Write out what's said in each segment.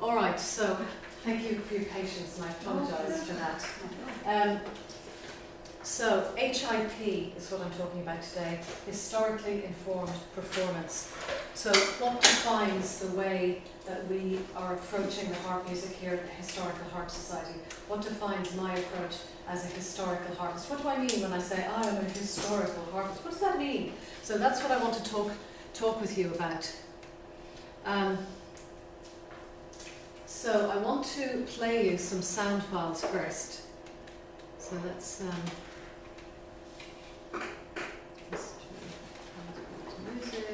All right, so thank you for your patience, and I apologise for that. So HIP is what I'm talking about today, historically informed performance. So what defines the way that we are approaching the harp music here at the Historical Harp Society? What defines my approach as a historical harpist? What do I mean when I say, I'm a historical harpist? What does that mean? So that's what I want to talk with you about. So I want to play you some sound files first. So let's just try to music.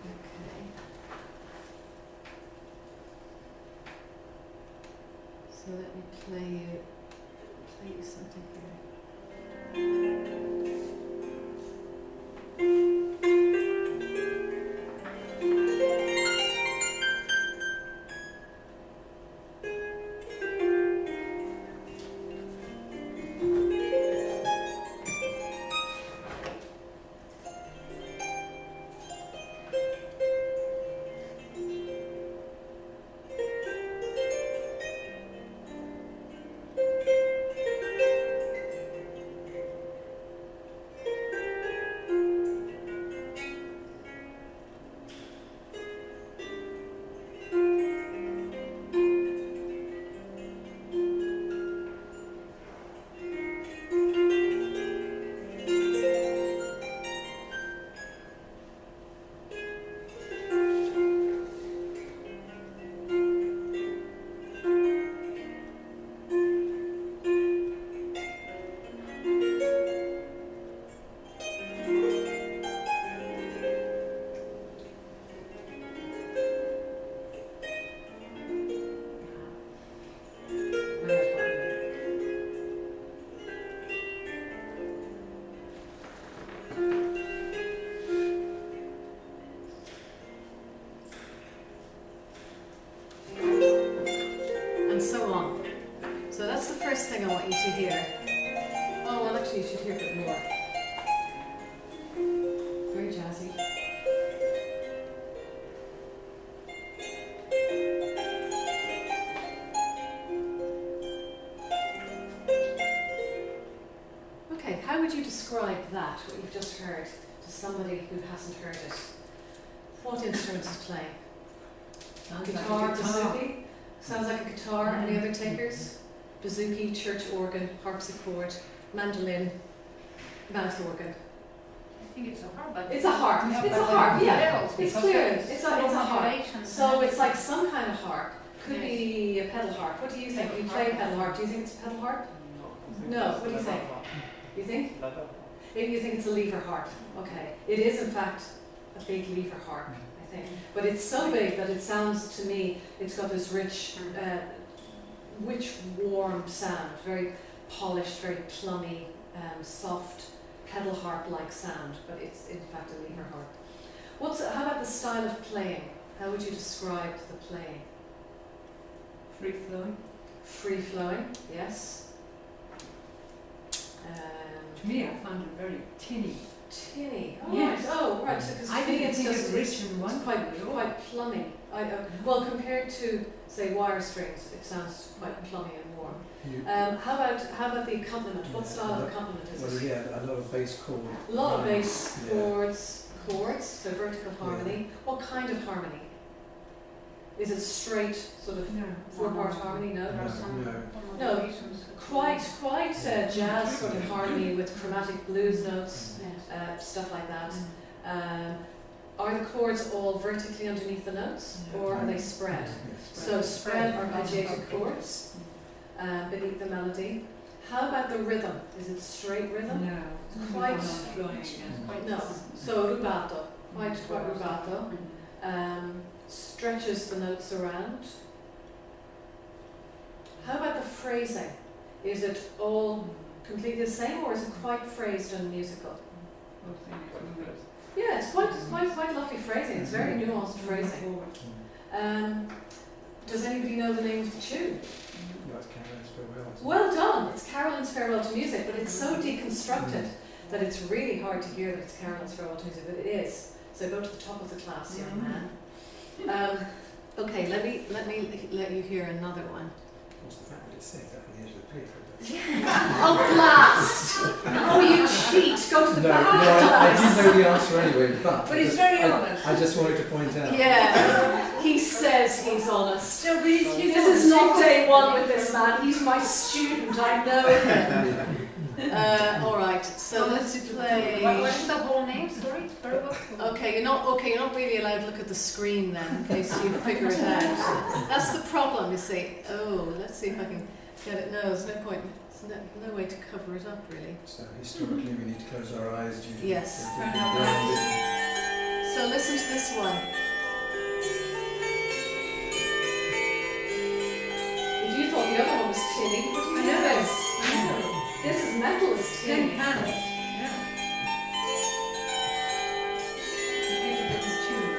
Okay. So let me play you something here. Describe that, what you've just heard, to somebody who hasn't heard it. What instrument is playing? Guitar, bouzouki? Sounds like a guitar. Any other takers? Bouzouki, church organ, harpsichord, mandolin, mouth organ. I think it's a harp. It's a harp. Yeah, it's a harp. Yeah, it's clear. It's a harp. So yeah. it's like some kind of harp. Could be a pedal harp. What do you think? You play pedal harp. Do you think it's a pedal harp? No. What do you think? You think? Maybe you think it's a lever harp. Okay. It is in fact a big lever harp, I think. But it's so big that it sounds to me, it's got this rich, warm sound, very polished, very plummy, soft, pedal harp-like sound, but it's in fact a lever harp. How about the style of playing? How would you describe the playing? Free flowing. Free flowing, yes. To me, I found it very tinny. Tinny. Oh, yes. Right. Oh, right. So, I think it's just rich and it's quite plummy. Well, compared to say wire strings, it sounds quite plummy and warm. How about the accompaniment? What style of accompaniment is it? Well, yeah, a lot of bass chord. A lot of bass chords, so vertical harmony. What kind of harmony? Is it straight, sort of four-part harmony? No. No. Quite jazz sort of harmony with chromatic blues notes, stuff like that. Are the chords all vertically underneath the notes, or are they spread? So spread arpeggiated chords beneath the melody. How about the rhythm? Is it straight rhythm? No. Quite flowing. no. So rubato, quite rubato. Stretches the notes around. How about the phrasing? Is it all completely the same, or is it quite phrased and musical? Yeah, it's quite lovely phrasing. It's very nuanced phrasing. Does anybody know the name of the tune? That's Carolyn's Farewell. Well done. It's Carolyn's Farewell to Music, but it's so deconstructed that it's really hard to hear that it's Carolyn's Farewell to Music, but it is. So go to the top of the class, young man. Okay, let me let you hear another one. What's the fact that it says that on the edge of the paper? Oh, blast! Oh, you cheat! Go to the back. I didn't know the answer anyway, But he's very honest. I just wanted to point out. Yeah, he says he's honest. So he's This is not day one with this man. He's my student. I know him. All right. So let's play. What's the whole name? Sorry. Okay, you're not really allowed to look at the screen then, in case you figure it out. That's the problem, you see. Oh, let's see if I can get it. No, there's no point. There's no way to cover it up, really. So historically, we need to close our eyes due to Yes. the So listen to this one. If you thought the other one was tinny, what do you know this? This is metal is tinny. Yeah. It's a different tune.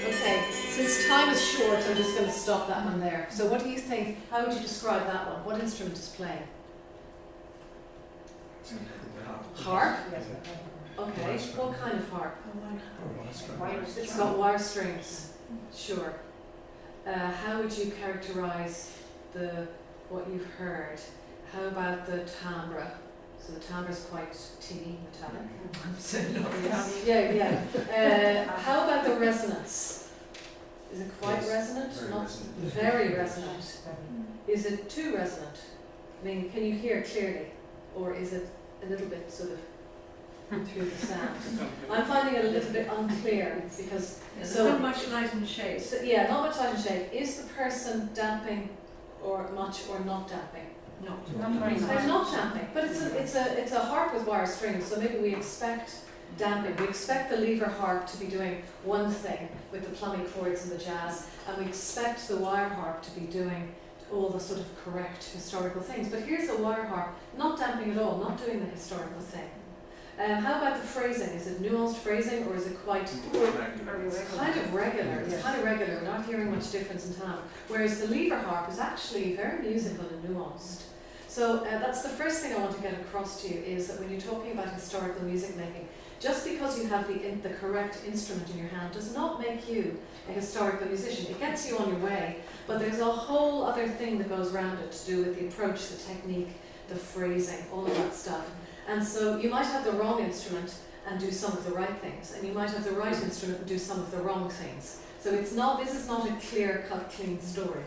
Okay, since time is short, I'm just going to stop that one there. So what do you think? How would you describe that one? What instrument is playing? Harp? Okay, what kind of harp? It's got wire strings. Sure. How would you characterise what you've heard? How about the timbre? So the timbre is quite tinny, metallic. Yeah. How about the resonance? Is it quite resonant? Very resonant. Is it too resonant? I mean, can you hear clearly, or is it a little bit sort of through the sound? I'm finding it a little bit unclear because not much light and shade. So, yeah, not much light and shade. Is the person damping or much or not damping? Not very much. It's not damping, but it's a harp with wire strings. So maybe we expect damping. We expect the lever harp to be doing one thing with the plumbing chords and the jazz, and we expect the wire harp to be doing all the sort of correct historical things. But here's a wire harp, not damping at all, not doing the historical thing. How about the phrasing? Is it nuanced phrasing, or is it quite it's kind of regular? It's kind of regular. We're not hearing much difference in time. Whereas the lever harp is actually very musical and nuanced. So that's the first thing I want to get across to you, is that when you're talking about historical music making, just because you have the correct instrument in your hand does not make you a historical musician. It gets you on your way, but there's a whole other thing that goes around it to do with the approach, the technique, the phrasing, all of that stuff. And so you might have the wrong instrument and do some of the right things, and you might have the right instrument and do some of the wrong things. So this is not a clear-cut, clean story.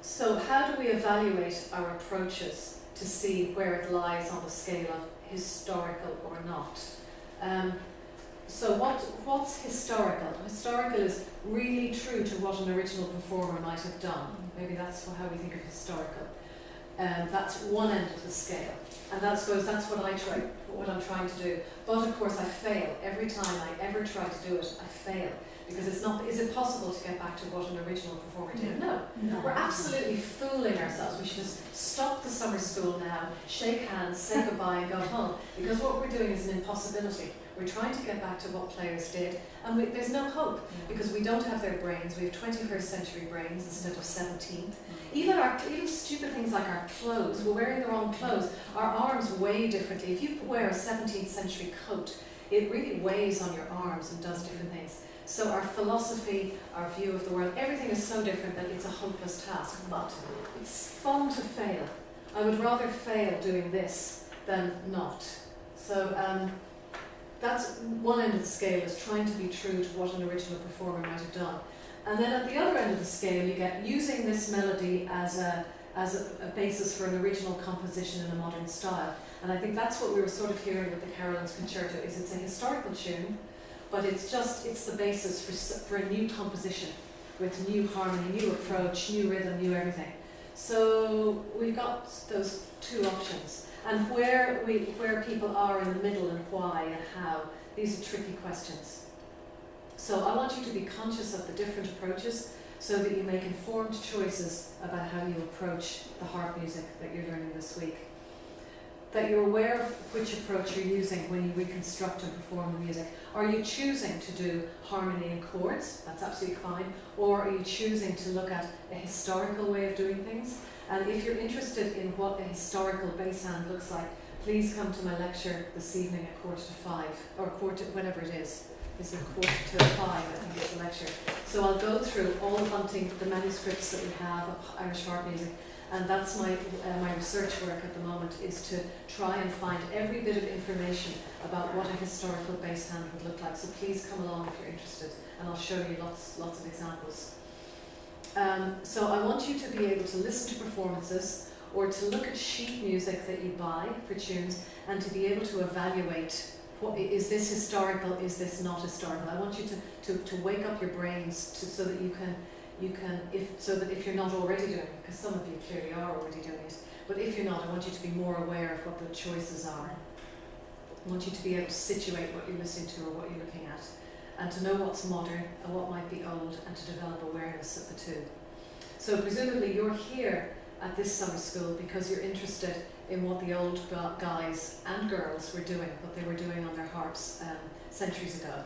So how do we evaluate our approaches to see where it lies on the scale of historical or not? So what's historical? Historical is really true to what an original performer might have done. Maybe that's how we think of historical. That's one end of the scale, and that's what I'm trying to do. But of course I fail. Every time I ever try to do it, I fail. Because it's not, is it possible to get back to what an original performer did? No. We're absolutely fooling ourselves. We should just stop the summer school now, shake hands, say goodbye and go home. Because what we're doing is an impossibility. We're trying to get back to what players did, and there's no hope, because we don't have their brains. We have 21st century brains instead of 17th. Even stupid things like our clothes. We're wearing the wrong clothes. Our arms weigh differently. If you wear a 17th century coat, it really weighs on your arms and does different things. So our philosophy, our view of the world, everything is so different that it's a hopeless task. But it's fun to fail. I would rather fail doing this than not. So that's one end of the scale, is trying to be true to what an original performer might have done. And then at the other end of the scale, you get using this melody as a basis for an original composition in a modern style. And I think that's what we were sort of hearing with the Carolyn's Concerto, is it's a historical tune, but it's the basis for a new composition with new harmony, new approach, new rhythm, new everything. So we've got those two options. And where people are in the middle and why and how, these are tricky questions. So I want you to be conscious of the different approaches so that you make informed choices about how you approach the harp music that you're learning this week. that you're aware of which approach you're using when you reconstruct and perform the music. Are you choosing to do harmony and chords? That's absolutely fine. Or are you choosing to look at a historical way of doing things? And if you're interested in what a historical bass hand looks like, please come to my lecture this evening at 4:45, or whatever it is. It's a 4:45, I think it's a lecture. So I'll go through all the manuscripts that we have of Irish harp music, and that's my research work at the moment, is to try and find every bit of information about what a historical bass hand would look like. So please come along if you're interested, and I'll show you lots of examples. So I want you to be able to listen to performances, or to look at sheet music that you buy for tunes, and to be able to evaluate, is this historical, is this not historical. I want you to wake up your brains so that you can if you're not already doing it, because some of you clearly are already doing it, but if you're not, I want you to be more aware of what the choices are. I want you to be able to situate what you're listening to or what you're looking at, and to know what's modern and what might be old, and to develop awareness of the two. So presumably you're here at this summer school because you're interested in what the old guys and girls were doing, what they were doing on their harps centuries ago.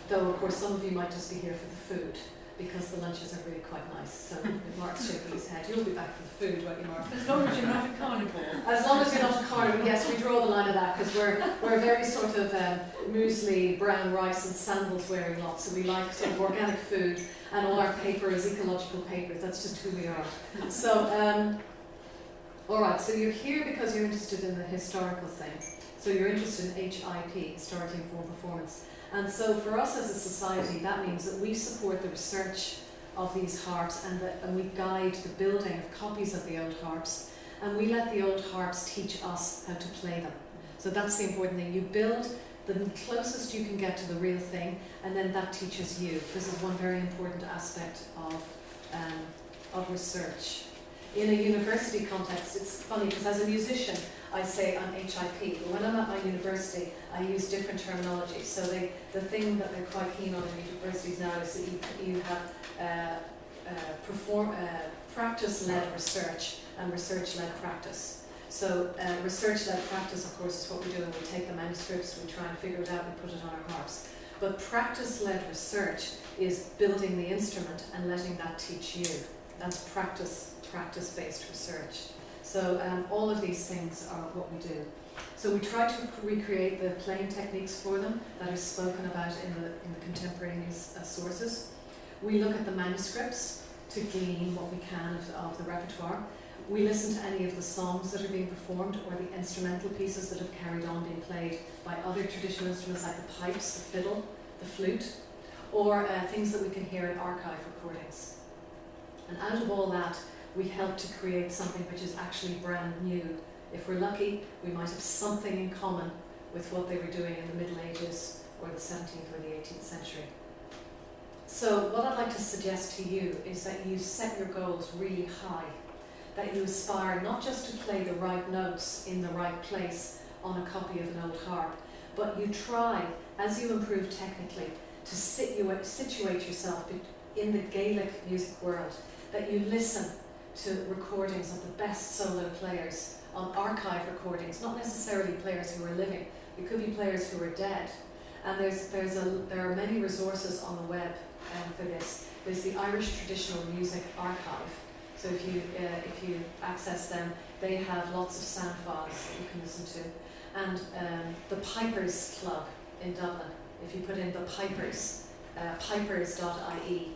Though of course some of you might just be here for the food, because the lunches are really quite nice. So Mark's shaking his head. You'll be back for the food, won't you, Mark? As long as you're not a carnivore. As long as you're not a carnivore, yes, we draw the line of that, because we're very sort of muesli, brown rice and sandals wearing lot. So we like sort of organic food, and all our paper is ecological paper. That's just who we are. So, all right, so you're here because you're interested in the historical thing. So you're interested in HIP, historically informed performance. And so for us as a society, that means that we support the research of these harps, and we guide the building of copies of the old harps, and we let the old harps teach us how to play them. So that's the important thing. You build the closest you can get to the real thing, and then that teaches you. This is one very important aspect of research. In a university context, it's funny because as a musician, I say I'm HIP, but when I'm at my university, I use different terminology. So the thing that they're quite keen on in universities now is that you have practice-led research and research-led practice. So research-led practice, of course, is what we do, and we take the manuscripts, we try and figure it out, we put it on our harps. But practice-led research is building the instrument and letting that teach you. That's practice-based research. So all of these things are what we do. So we try to recreate the playing techniques for them that are spoken about in the contemporaneous sources. We look at the manuscripts to glean what we can of the repertoire. We listen to any of the songs that are being performed, or the instrumental pieces that have carried on being played by other traditional instruments like the pipes, the fiddle, the flute, or things that we can hear in archive recordings. And out of all that, we help to create something which is actually brand new. If we're lucky, we might have something in common with what they were doing in the Middle Ages or the 17th or the 18th century. So what I'd like to suggest to you is that you set your goals really high, that you aspire not just to play the right notes in the right place on a copy of an old harp, but you try, as you improve technically, to situate yourself in the Gaelic music world, that you listen to recordings of the best solo players on archive recordings, not necessarily players who are living. It could be players who are dead. And there are many resources on the web for this. There's the Irish Traditional Music Archive. So if you access them, they have lots of sound files that you can listen to. And the Pipers Club in Dublin, if you put in the Pipers, pipers.ie,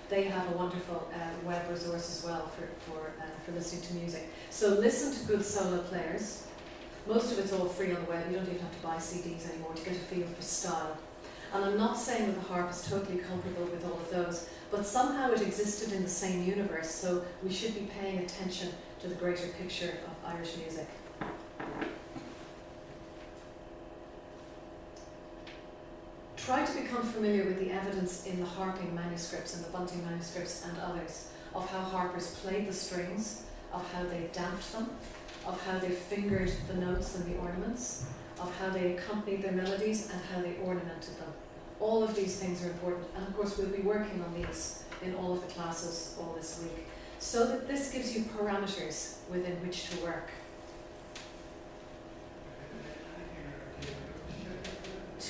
they have a wonderful web resource as well for listening to music. So listen to good solo players. Most of it's all free on the web. You don't even have to buy CDs anymore to get a feel for style. And I'm not saying that the harp is totally comparable with all of those, but somehow it existed in the same universe, so we should be paying attention to the greater picture of Irish music. Try to become familiar with the evidence in the harping manuscripts and the Bunting manuscripts and others of how harpers played the strings, of how they damped them, of how they fingered the notes and the ornaments, of how they accompanied their melodies and how they ornamented them. All of these things are important, and of course we'll be working on these in all of the classes all this week, so that this gives you parameters within which to work.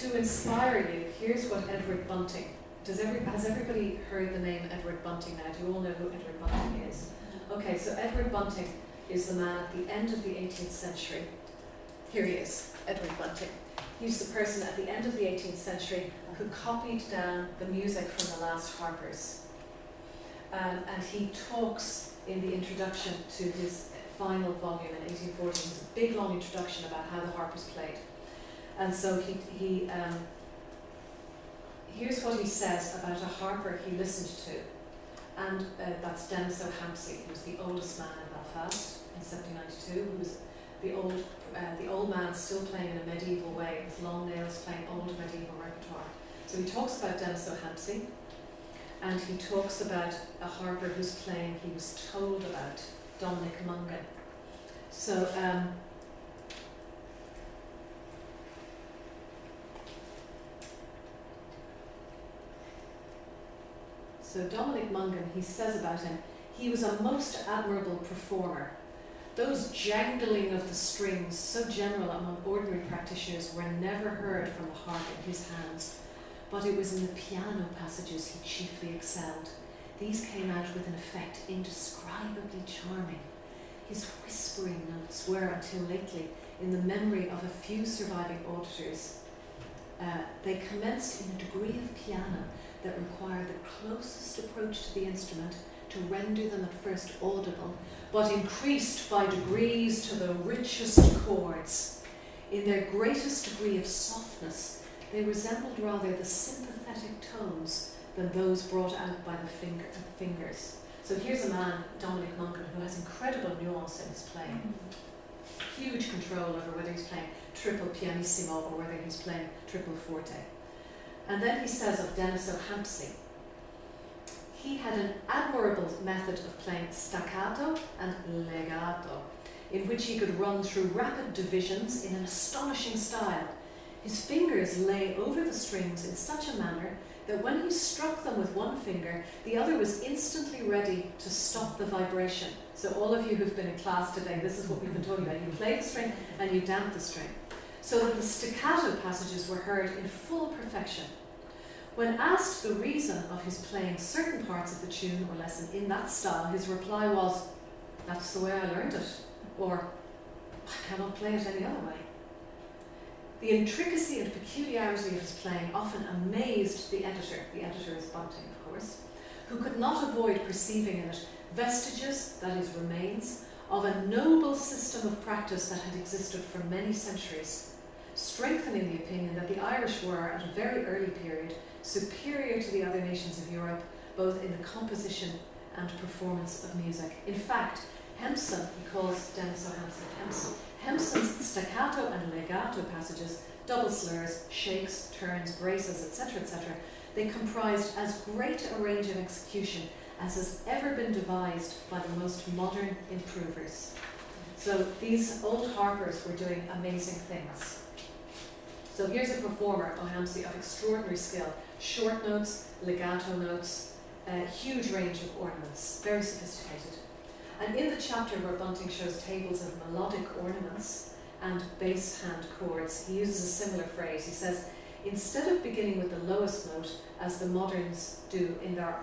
to inspire you, here's what Edward Bunting. Has everybody heard the name Edward Bunting now? Do you all know who Edward Bunting is? Okay, so Edward Bunting is the man at the end of the 18th century. Here he is, Edward Bunting. He's the person at the end of the 18th century who copied down the music from the last harpers. And he talks in the introduction to his final volume in 1840. It's a big long introduction about how the harpers played. And so here's what he says about a harper he listened to. And that's Denis O'Hampsey, who was the oldest man in Belfast in 1792, who was the old man still playing in a medieval way, with long nails, playing old medieval repertoire. So he talks about Denis O'Hampsey, and he talks about a harper whose playing he was told about, Dominic Mungan. So Dominic Mungan, he says about him, he was a most admirable performer. Those jangling of the strings, so general among ordinary practitioners, were never heard from the harp in his hands, but it was in the piano passages he chiefly excelled. These came out with an effect indescribably charming. His whispering notes were, until lately, in the memory of a few surviving auditors. They commenced in a degree of piano that required the closest approach to the instrument to render them at first audible, but increased by degrees to the richest chords. In their greatest degree of softness, they resembled rather the sympathetic tones than those brought out by the fingers. So here's a man, Dominic Mungan, who has incredible nuance in his playing. Huge control over whether he's playing triple pianissimo or whether he's playing triple forte. And then he says of Denis O'Hampsey, he had an admirable method of playing staccato and legato, in which he could run through rapid divisions in an astonishing style. His fingers lay over the strings in such a manner that when he struck them with one finger, the other was instantly ready to stop the vibration. So all of you who've been in class today, this is what we've been talking about. You play the string and you damp the string. So that the staccato passages were heard in full perfection. When asked the reason of his playing certain parts of the tune or lesson in that style, his reply was, "That's the way I learned it," or "I cannot play it any other way." The intricacy and peculiarity of his playing often amazed the editor is Bunting, of course, who could not avoid perceiving in it vestiges, that is, remains, of a noble system of practice that had existed for many centuries, strengthening the opinion that the Irish were, at a very early period, superior to the other nations of Europe, both in the composition and performance of music. In fact, Hempson, he calls Denis O'Hampson, Hempson's staccato and legato passages, double slurs, shakes, turns, graces, etc., they comprised as great a range of execution as has ever been devised by the most modern improvers. So these old harpers were doing amazing things. So here's a performer, O'Hampsey, of extraordinary skill. Short notes, legato notes, a huge range of ornaments, very sophisticated. And in the chapter where Bunting shows tables of melodic ornaments and bass hand chords, he uses a similar phrase. He says, instead of beginning with the lowest note, as the moderns do in their...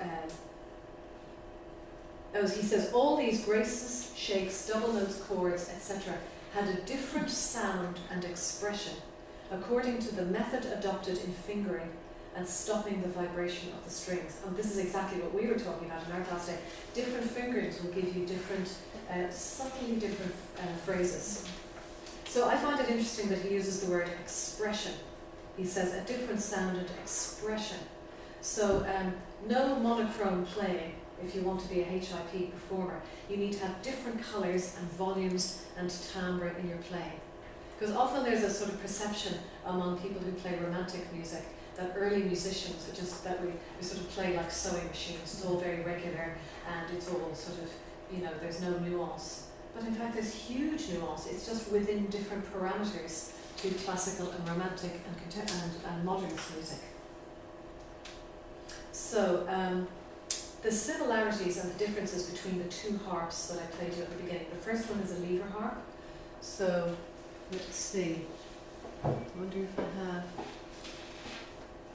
he says, all these graces, shakes, double notes, chords, etc. had a different sound and expression according to the method adopted in fingering and stopping the vibration of the strings. And this is exactly what we were talking about in our class today. Different fingerings will give you different, subtly different phrases. So I find it interesting that he uses the word expression. He says a different sound and expression. So no monochrome playing. If you want to be a HIP performer, you need to have different colours and volumes and timbre in your playing. Because often there's a sort of perception among people who play romantic music that early musicians are just that we sort of play like sewing machines. It's all very regular and it's all sort of, there's no nuance. But in fact there's huge nuance. It's just within different parameters to classical and romantic and modernist music. So the similarities and the differences between the two harps that I played you at the beginning. The first one is a lever harp. So let's see. I wonder if I have...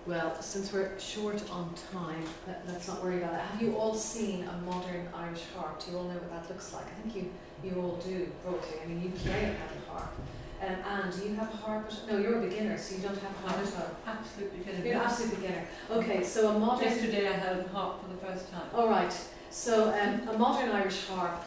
Well, since we're short on time, let's not worry about it. Have you all seen a modern Irish harp? Do you all know what that looks like? I think you all do, probably. I mean, you play a pedal harp. And do you have a harp? No, you're a beginner, so you don't have a harp at all. Absolute beginner. You're an absolute beginner. Okay, so a modern... Yesterday I held a harp for the first time. All right. So a modern Irish harp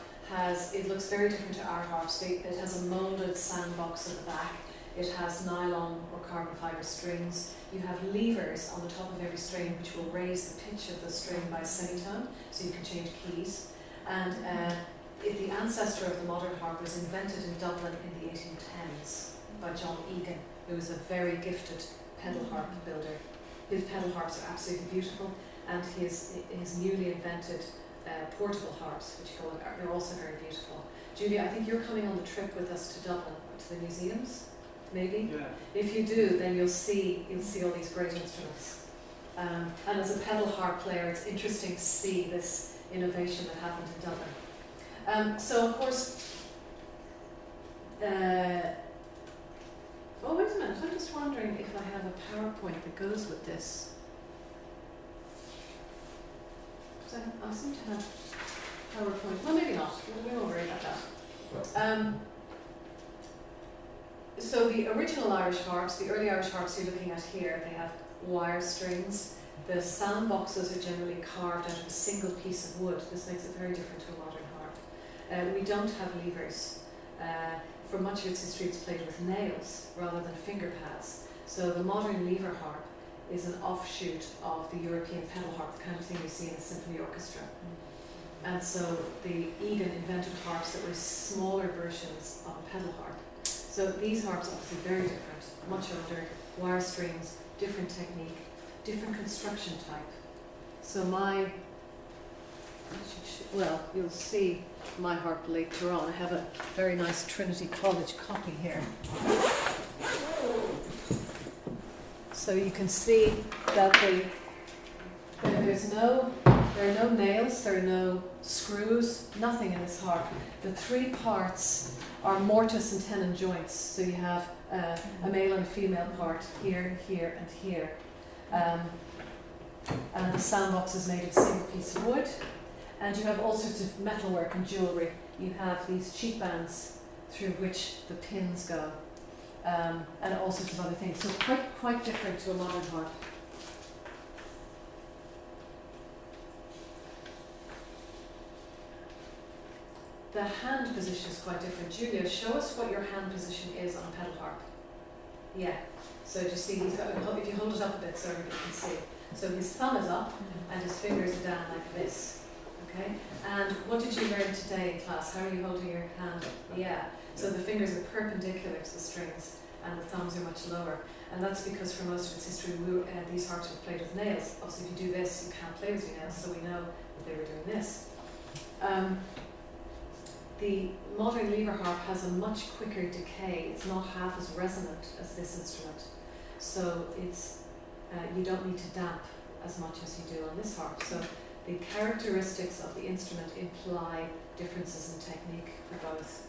it looks very different to our harps. It has a moulded sandbox at the back. It has nylon or carbon fibre strings. You have levers on the top of every string which will raise the pitch of the string by a semitone, so you can change keys. And the ancestor of the modern harp was invented in Dublin in the 1810s by John Egan, who was a very gifted pedal harp builder. His pedal harps are absolutely beautiful, and his newly invented portable harps, which they're also very beautiful. Julia, I think you're coming on the trip with us to Dublin, to the museums. Maybe? Yeah. If you do, then you'll see all these great instruments. And as a pedal harp player, it's interesting to see this innovation that happened in Dublin. So of course, oh wait a minute, I'm just wondering if I have a PowerPoint that goes with this. Because I seem to have PowerPoint, well maybe not, we won't worry about that. So the original Irish harps, the early Irish harps you're looking at here, they have wire strings. The sound boxes are generally carved out of a single piece of wood. This makes it very different to a modern harp. We don't have levers. For much of its history it's played with nails rather than finger pads. So the modern lever harp is an offshoot of the European pedal harp, the kind of thing you see in a symphony orchestra. And so the Egan invented harps that were smaller versions of a pedal harp. So these harps are obviously very different, much older, wire strings, different technique, different construction type. So you'll see my harp later on. I have a very nice Trinity College copy here. So you can see that there are no nails, there are no screws, nothing in this harp. The three parts are mortise and tenon joints. So you have a male and a female part here, here, and here. And the soundbox is made of a single piece of wood. And you have all sorts of metalwork and jewellery. You have these cheek bands through which the pins go, and all sorts of other things. So quite different to a modern harp. The hand position is quite different. Julia, show us what your hand position is on a pedal harp. Yeah. So just see, he's got, if you hold it up a bit so everybody can see. So his thumb is up and his fingers are down like this. Okay? And what did you learn today in class? How are you holding your hand up? Yeah. So the fingers are perpendicular to the strings and the thumbs are much lower. And that's because for most of its history, these harps were played with nails. Obviously, if you do this, you can't play with your nails, so we know that they were doing this. The modern lever harp has a much quicker decay. It's not half as resonant as this instrument. So it's you don't need to damp as much as you do on this harp. So the characteristics of the instrument imply differences in technique for both.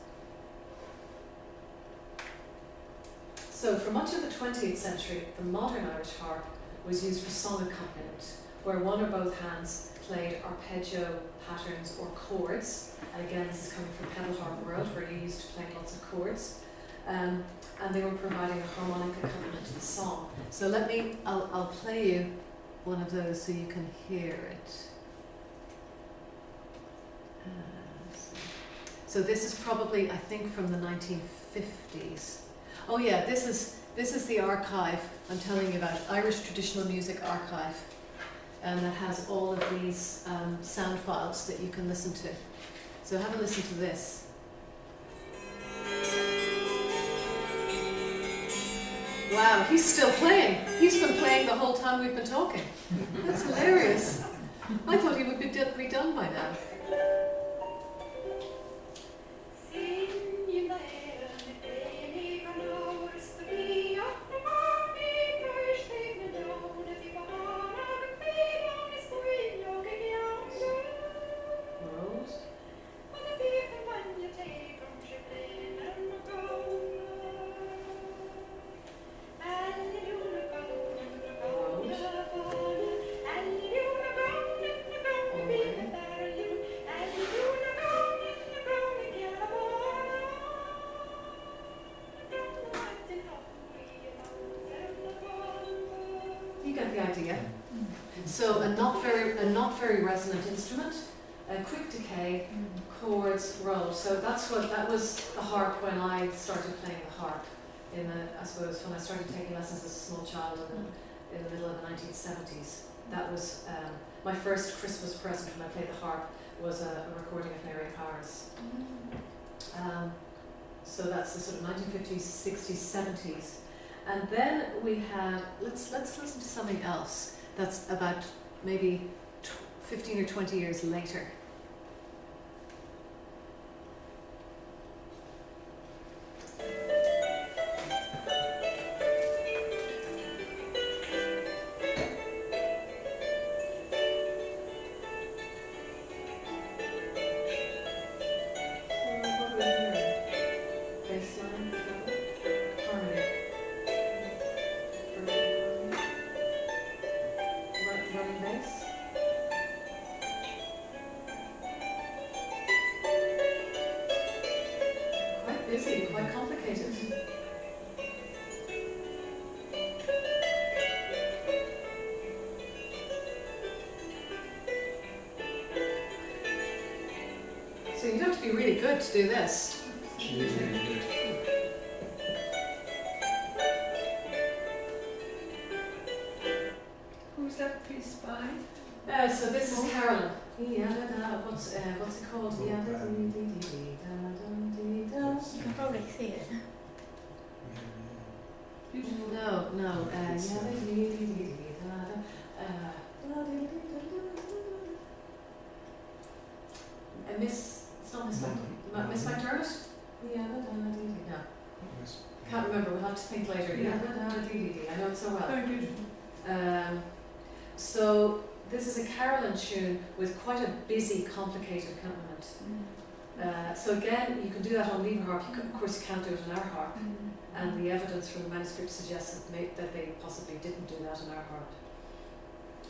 So for much of the 20th century, the modern Irish harp was used for song accompaniment, where one or both hands played arpeggio patterns or chords. And again, this is coming from pedal harp world, where you used to play lots of chords. And they were providing a harmonic accompaniment to the song. So I'll play you one of those so you can hear it. So this is probably, I think, from the 1950s. Oh yeah, this is the archive I'm telling you about, Irish Traditional Music Archive. And that has all of these sound files that you can listen to. So have a listen to this. Wow, he's still playing. He's been playing the whole time we've been talking. That's hilarious. I thought he would be done by now. So a not very resonant instrument, a quick decay, chords, roll. So that was the harp when I started playing the harp. I suppose when I started taking lessons as a small child in the middle of the 1970s. That was my first Christmas present when I played the harp, was a recording of Mary Powers. So that's the sort of 1950s, 60s, 70s. And then we have, let's listen to something else that's about maybe 15 or 20 years later. Quite complicated. So you'd have to be really good to do this. She is really good. Who's that piece by? So this is Carolyn. What's it called? You can probably see it. No. It's not Miss McDermott? No. Can't remember, we'll have to think later. I know it so well. Very beautiful. So this is a Carolyn tune with quite a busy, complicated accompaniment. So again, you can do that on lever harp. Of course, you can't do it on our harp. And the evidence from the manuscript suggests that they possibly didn't do that on our harp.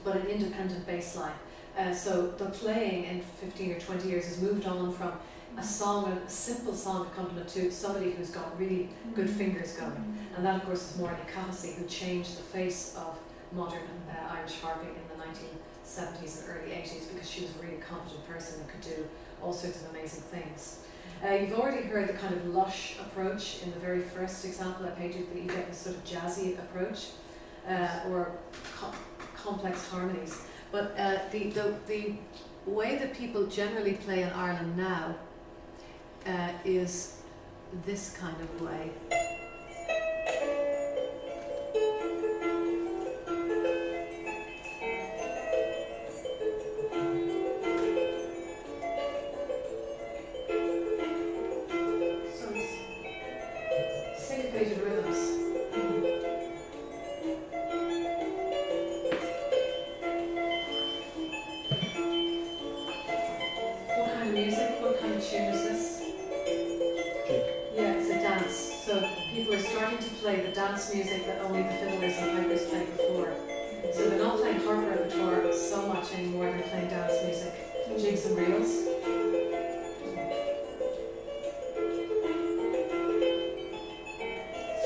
But an independent bass line. So the playing in 15 or 20 years has moved on from a simple song accompaniment to somebody who's got really good fingers going. And that, of course, is Maureen Cahasey, who changed the face of modern Irish harping in the 1970s and early 80s because she was a really competent person and could do all sorts of amazing things. You've already heard the kind of lush approach in the very first example I played you, that you get this sort of jazzy approach or complex harmonies. But the way that people generally play in Ireland now is this kind of way. Music that only the fiddlers and pipers played before. So they're not playing harp repertoire so much anymore, they're playing dance music, jigs and reels.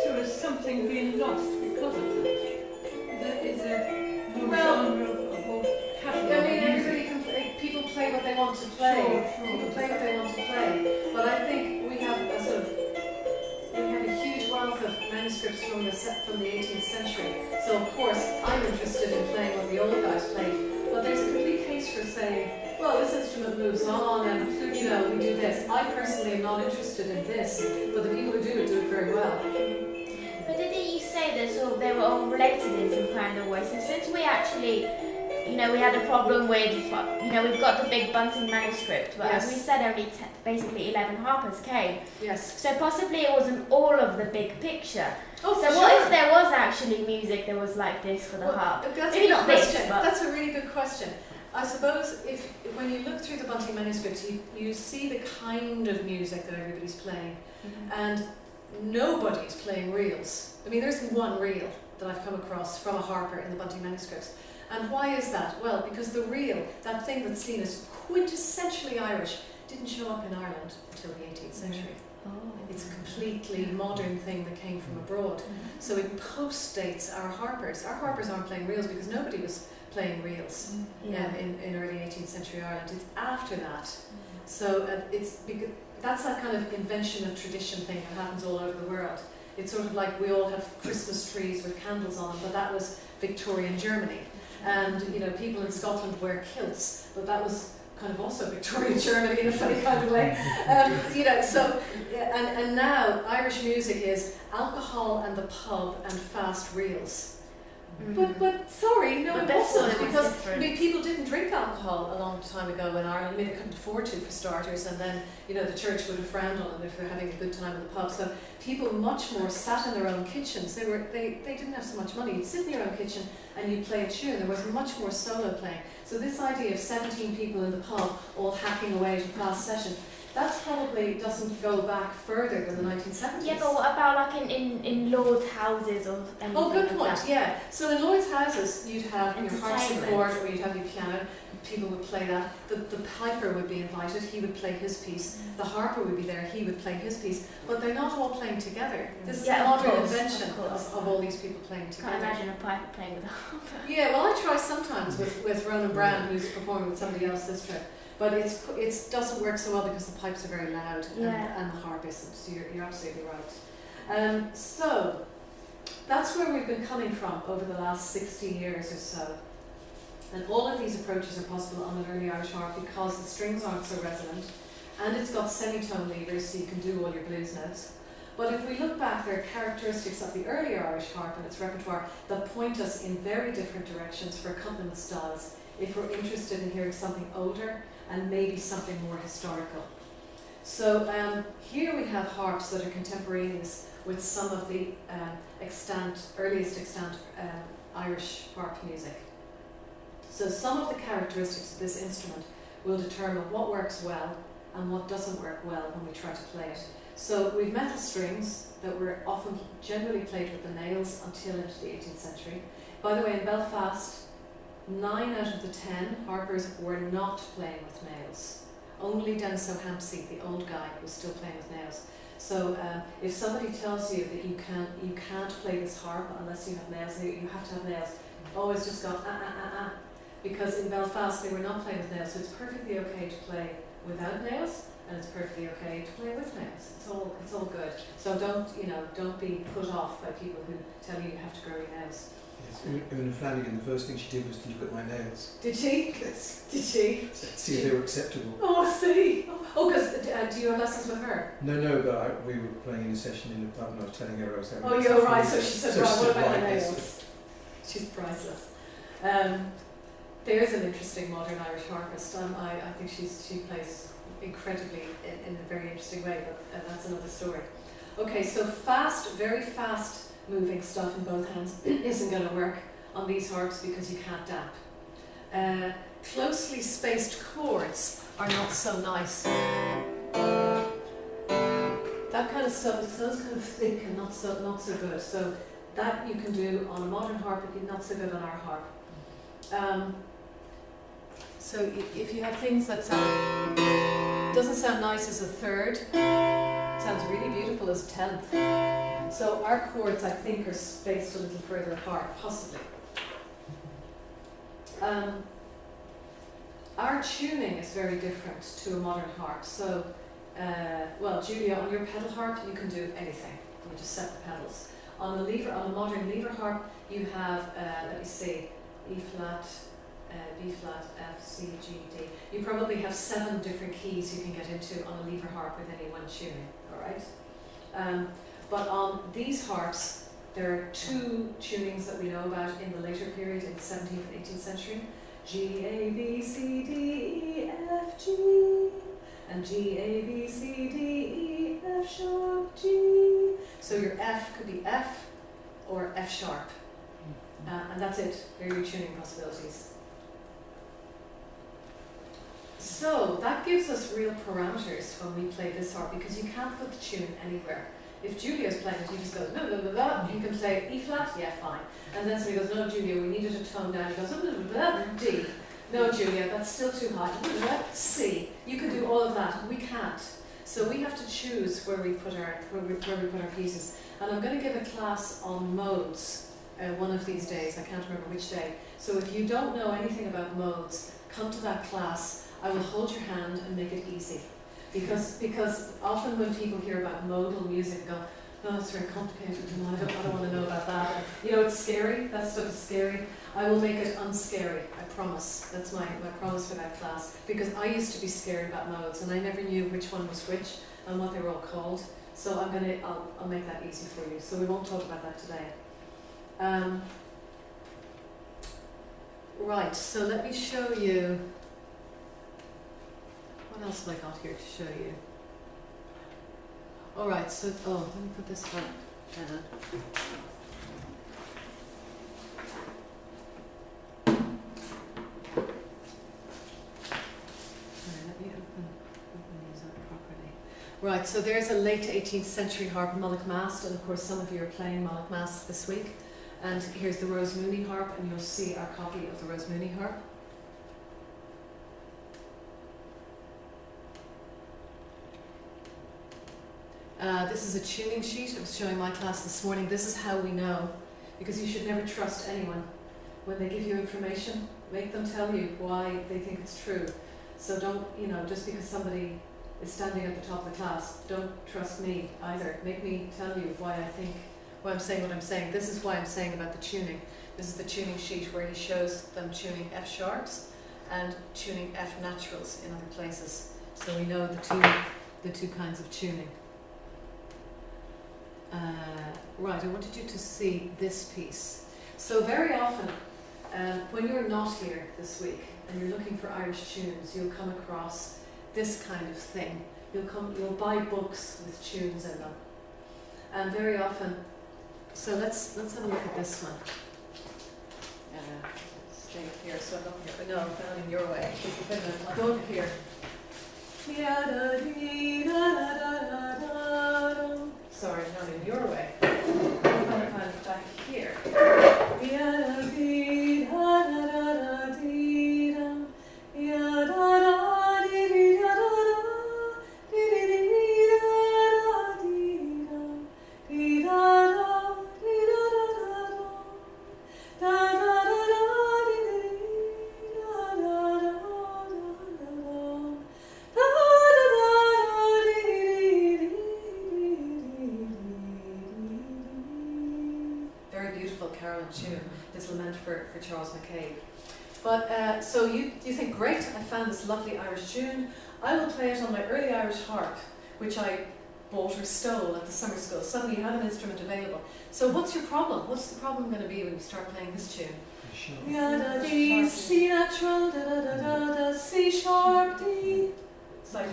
So is something being lost because of that? Is there more genre of whole catalogue? I mean, everybody can play, people play what they want to play. Sure. People play what they want to play. But I think we have a huge wealth of manuscripts from the 18th century. So of course I'm interested in playing what the old guys played. But there's a complete case for saying, well, this instrument moves on and we do this. I personally am not interested in this, but the people who do it very well. But didn't you say that sort of they were all related in some kind of way? So since we actually, we had a problem with, we've got the big Bunting manuscript, but yes. As we said, only basically 11 harpers came. Yes. So possibly it wasn't all of the big picture. Oh, so what if there was actually music that was like this for the harp? That's Maybe a good not question. this, but That's a really good question. I suppose when you look through the Bunting manuscripts, you see the kind of music that everybody's playing, and nobody's playing reels. I mean, there isn't one reel that I've come across from a harper in the Bunting manuscripts. And why is that? Well, because the reel, that thing that's seen as quintessentially Irish, didn't show up in Ireland until the 18th century. It's a completely modern thing that came from abroad. So it postdates our harpers. Our harpers aren't playing reels because nobody was playing reels in early 18th century Ireland. It's after that. So that's that kind of invention of tradition thing that happens all over the world. It's sort of like we all have Christmas trees with candles on them, but that was Victorian Germany. And people in Scotland wear kilts, but that was kind of also Victorian Germany in a funny kind of way. And now Irish music is alcohol and the pub and fast reels. But sorry, no, it wasn't, because people didn't drink alcohol a long time ago in Ireland. They couldn't afford to, for starters, and then the church would have frowned on them if they're having a good time in the pub. So people much more sat in their own kitchens. They didn't have so much money. You'd sit in your own kitchen and you'd play a tune. There was much more solo playing. So this idea of 17 people in the pub all hacking away at a fast session, that probably doesn't go back further than the 1970s. Yeah, but what about like in lords' houses or anything? Oh, good point, like yeah. So in lords' houses, you'd have your harpsichord or you'd have your piano. People would play that. The piper would be invited, he would play his piece. The harper would be there, he would play his piece. But they're not all playing together. This is a modern invention of all these people playing together. Can't imagine a piper playing with a harper. Yeah, well, I try sometimes with Ronan Brown, who's performing with somebody else this trip. But it doesn't work so well because the pipes are very loud and the harp isn't. So you're absolutely right. So that's where we've been coming from over the last 60 years or so. And all of these approaches are possible on an early Irish harp because the strings aren't so resonant, and it's got semitone levers, so you can do all your blues notes. But if we look back, there are characteristics of the earlier Irish harp and its repertoire that point us in very different directions for accompaniment styles if we're interested in hearing something older and maybe something more historical. So here we have harps that are contemporaneous with some of the earliest extant Irish harp music. So some of the characteristics of this instrument will determine what works well and what doesn't work well when we try to play it. So we've metal strings that were often generally played with the nails until into the 18th century. By the way, in Belfast, 9 out of the 10 harpers were not playing with nails. Only Dennis O'Hampsey, the old guy, was still playing with nails. So if somebody tells you that you can't play this harp unless you have nails, you have to have nails, always just go because in Belfast they were not playing with nails. So it's perfectly okay to play without nails, and it's perfectly okay to play with nails. It's all good. So don't be put off by people who tell you have to grow your nails. Yes, Una Flanagan, the first thing she did was to look at my nails. Did she? Yes. Did she? See if they were acceptable. Oh, I see. Oh, because do you have lessons with her? No, but we were playing in a session in the pub and I was telling her I was having. Oh, you're right. So she said, so right, what about right, my nails? She's priceless. There's an interesting modern Irish harpist. I think she plays incredibly in a very interesting way, but that's another story. Okay, so very fast moving stuff in both hands isn't going to work on these harps because you can't damp. Closely spaced chords are not so nice. That kind of stuff is kind of thick and not so good. So that you can do on a modern harp, but not so good on our harp. So if you have things that doesn't sound nice as a third, sounds really beautiful as a 10th. So our chords, I think, are spaced a little further apart, possibly. Our tuning is very different to a modern harp. So, Julia, on your pedal harp, you can do anything. You just set the pedals. On a modern lever harp, you have, let me see, E flat, B flat, F, C, G, D. You probably have 7 different keys you can get into on a lever harp with any one tuning, all right? But on these harps, there are 2 tunings that we know about in the later period, in the 17th and 18th century. G, A, B, C, D, E, F, G, and G, A, B, C, D, E, F sharp, G. So your F could be F or F sharp. And that's it, they're your tuning possibilities. So that gives us real parameters when we play this harp, because you can't put the tune anywhere. If Julia's playing it, he just goes, blah, blah, blah, blah. You can play E flat, yeah, fine. And then somebody goes, no, Julia, we needed a tone down. He goes, blah, blah, blah, D. No, Julia, that's still too high. Blah, blah, C. You can do all of that, and we can't. So we have to choose where we put our pieces. And I'm going to give a class on modes one of these days. I can't remember which day. So if you don't know anything about modes, come to that class. I will hold your hand and make it easy. Because often when people hear about modal music, go, oh, it's very complicated, and I don't want to know about that. And, you know, it's scary. That stuff is scary. I will make it unscary. I promise. That's my promise for that class. Because I used to be scared about modes, and I never knew which one was which and what they were all called. So I'll make that easy for you. So we won't talk about that today. Right. So let me show you. What else have I got here to show you? All right. So let me put this back. Right, so there's a late 18th century harp, Mullach Mast, and of course some of you are playing Mullach Mast this week. And here's the Rose Mooney harp, and you'll see our copy of the Rose Mooney harp. This is a tuning sheet. I was showing my class this morning. This is how we know, because you should never trust anyone. When they give you information, make them tell you why they think it's true. So don't, just because somebody is standing at the top of the class, don't trust me either. Make me tell you why I'm saying what I'm saying. This is why I'm saying about the tuning. This is the tuning sheet where he shows them tuning F sharps and tuning F naturals in other places. So we know the two kinds of tuning. Right, I wanted you to see this piece. So very often, when you're not here this week and you're looking for Irish tunes, you'll come across this kind of thing. You'll buy books with tunes in them, and very often. So let's have a look at this one. Stay here, so I'm not here. No, not in your way. Wait a minute, I'll go over here. Sorry, not in your way. I'm kind of back here. Tune, this lament for Charles McCabe. But so you think, great, I found this lovely Irish tune. I will play it on my early Irish harp, which I bought or stole at the summer school. Suddenly you have an instrument available. So what's your problem? What's the problem going to be when you start playing this tune? D, C natural, da da da da da, C sharp, D. It's like.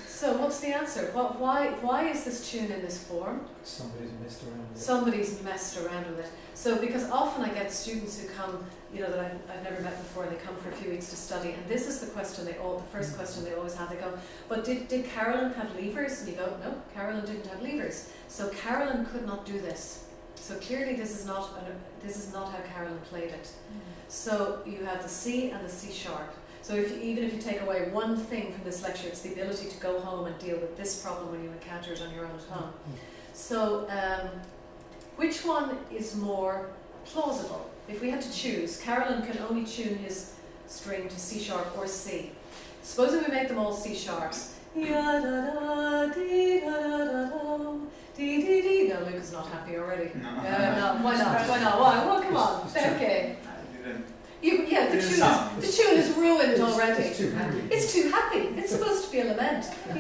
So what's the answer? Why is this tune in this form? Somebody's messed around with it. Somebody's messed around with it. So because often I get students who come, that I've never met before, and they come for a few weeks to study, and this is the question the first question they always have. They go, but did Carolyn have levers? And you go, no, Carolyn didn't have levers. So Carolyn could not do this. So clearly this is not how Carolyn played it. So you have the C and the C sharp. So even if you take away one thing from this lecture, it's the ability to go home and deal with this problem when you encounter it on your own at home. So which one is more plausible? If we had to choose, Carolyn can only tune his string to C sharp or C. Supposing we make them all C sharps. Ya da da dee da da da da dee dee dee. No, Luke is not happy already. No, why not? Why not? Why? Well, come on. Okay. The tune is ruined already. It's too happy. It's too happy. It's supposed to be a lament. Oh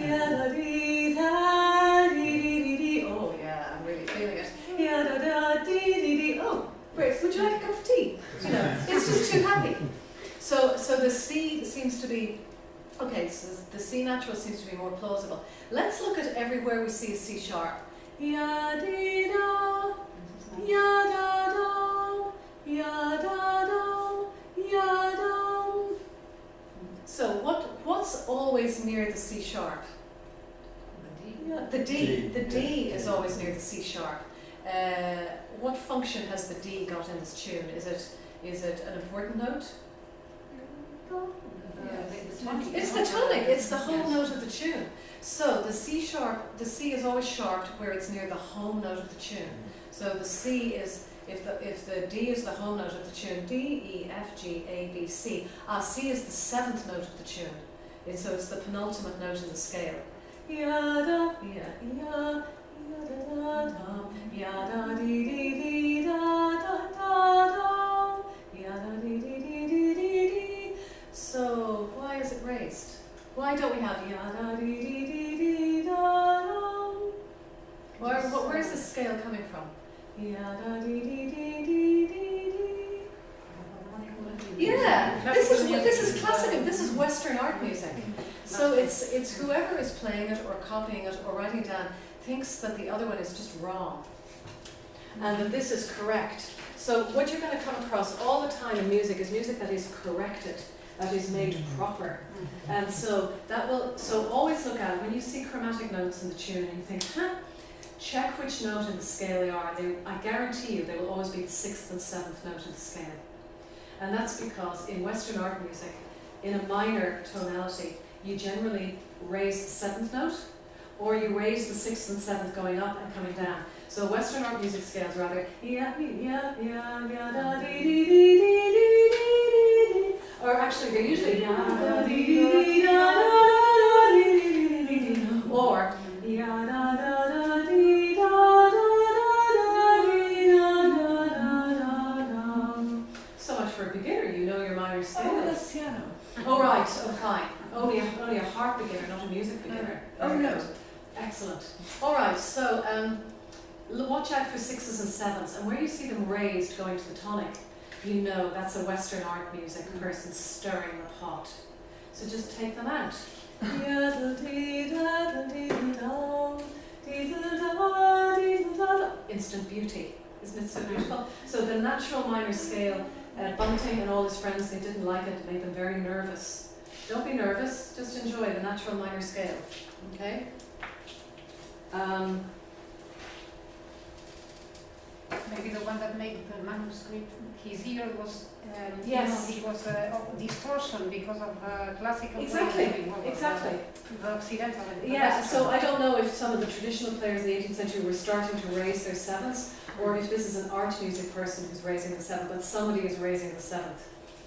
yeah, I'm really feeling it. Oh, great. Would you like a cup of tea? It's just too happy. So the C seems to be okay. So the C natural seems to be more plausible. Let's look at everywhere we see a C sharp. Ya dee da, ya da da, ya da da. So what's always near the C sharp? The D. The D is always near the C sharp. What function has the D got in this tune? Is it an important note? It's the tonic. It's the home note of the tune. So the C is always sharped where it's near the home note of the tune. So the C is, if the D is the home note of the tune, D, E, F, G, A, B, C. C is the 7th note of the tune. So it's the penultimate note in the scale. Ya-da, ya-da, ya-da-da-da, ya-da-dee-dee-dee-da-da-da-da, ya-da-dee-dee-dee-dee-dee. So why is it raised? Why don't we have ya-da-dee-dee-dee-dee-da-da? Where's the scale coming from? Ya-da-dee-dee-dee-dee-dee. Yeah, this is classical. This is Western art music. So it's whoever is playing it or copying it or writing it down thinks that the other one is just wrong, and that this is correct. So what you're going to come across all the time in music is music that is corrected, that is made proper, and so that will. So always look at it when you see chromatic notes in the tune and you think, check which note in the scale they are. I guarantee you they will always be the 6th and 7th note in the scale. And that's because in Western art music, in a minor tonality, you generally raise the 7th note, or you raise the 6th and 7th going up and coming down. So Western art music scales rather or actually they're usually or for a beginner, you know your minor scale. Oh, that's piano. Oh right, oh fine. Only a harp beginner, not a music beginner. Oh no. Excellent. All right, so watch out for 6s and 7s, and where you see them raised going to the tonic, you know that's a Western art music person stirring the pot. So just take them out. Instant beauty, isn't it so beautiful? So the natural minor scale. Bunting and all his friends, they didn't like it, it made them very nervous. Don't be nervous, just enjoy the natural minor scale, okay? Maybe the one that made the manuscript, his ear was, yes. It was a distortion because of classical exactly. playing. Exactly. The Occidental. Yeah, so I don't know if some of the traditional players in the 18th century were starting to raise their 7ths, or if this is an art music person who's raising the 7th, but somebody is raising the 7th.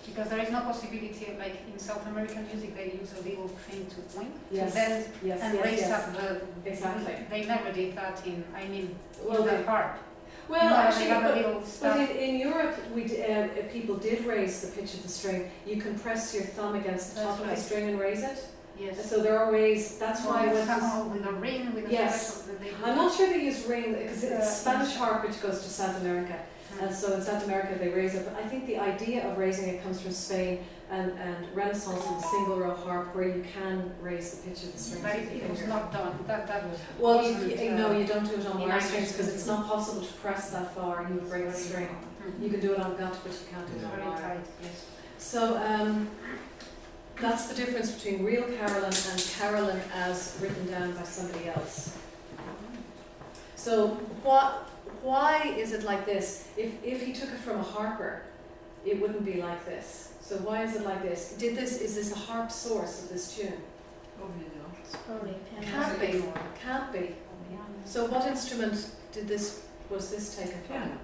Because there is no possibility, like in South American music, they use a little thing to point, yes. to bend, and raise up the... Exactly. They never did that in well, the harp. Well, no, actually, but in Europe, people did raise the pitch of the string. You can press your thumb against the top of the string and raise it. Yes. So there are ways. That's why with the ring with the yes. I'm not sure they use ring because it's Spanish harp which goes to South America, and so in South America they raise it. But I think the idea of raising it comes from Spain and Renaissance and single row harp where you can raise the pitch of the string. But it was not done. That was well, no, you don't do it on wire strings because it's not possible to press that far. You would break the string. You can do it on gut, but you can't do it on wire. Yes. So. That's the difference between real Carolyn and Carolyn as written down by somebody else. So why is it like this? If he took it from a harper, it wouldn't be like this. So why is it like this? Is this a harp source of this tune? Probably not. It's probably Can't be. Can't be. So what instrument was this taken from? Piano.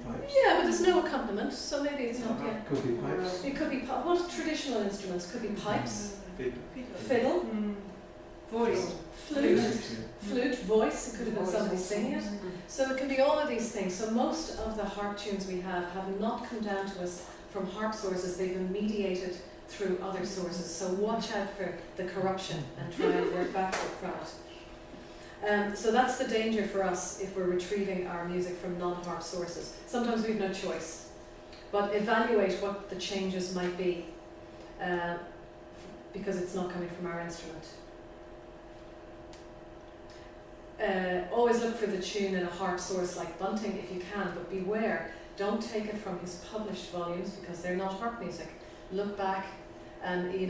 Pipes. Yeah, but there's no accompaniment, so maybe it's not yet. Could be pipes. It could be what traditional instruments? Could be pipes, Fiddle. fiddle, Voice. flute, voice. It could have been somebody singing it. So it can be all of these things. So most of the harp tunes we have not come down to us from harp sources. They've been mediated through other sources. So watch out for the corruption and try and work backward from it. So that's the danger for us if we're retrieving our music from non-harp sources. Sometimes we have no choice, but evaluate what the changes might be because it's not coming from our instrument. Always look for the tune in a harp source like Bunting if you can, but beware, don't take it from his published volumes because they're not harp music. Look back and if